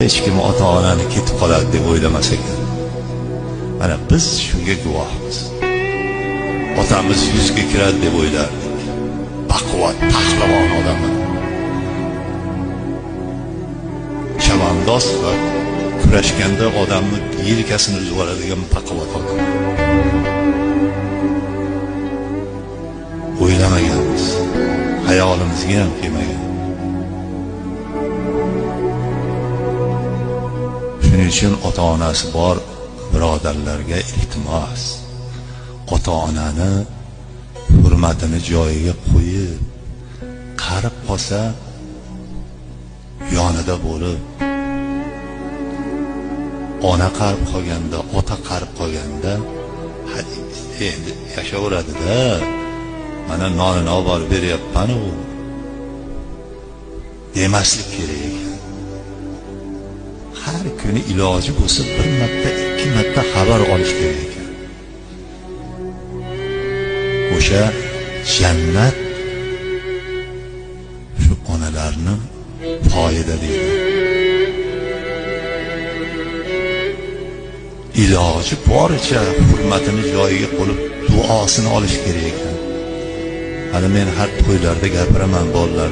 hech kim ota-onani ketib qoladi deb o'ylamas ekan. Mana biz shunga guvohmiz. Otamiz yuzga kiradi deb o'ylardik. Baquvvat, pahlavon odamlar. Chavandoz va kurashganda odamni yelkasini uzib oladigan baquvvat odam. O'ylamaganmiz. Hayolimizga ham kelmagan. Shuning uchun ota-onasi bor birodarlarga iltimos, ota-onani hurmatini joyiga qo'yib, qarib qolsa yonida bo'lib, ona qarib qolganda, ota qarib qolganda, endi yashaveradi-da. Mana nonini olib borib beryapman-ku demaslik kerak ekan. Har kuni iloji bo'lsa bir marta, ikki marta xabar olish kerak ekan. O'sha jannat shu onalarni foyda deydi. Iloji boricha hurmatini joyiga qo'yib duosini olish kerak ekan. Hali men har to'ylarda gapiraman bolalar.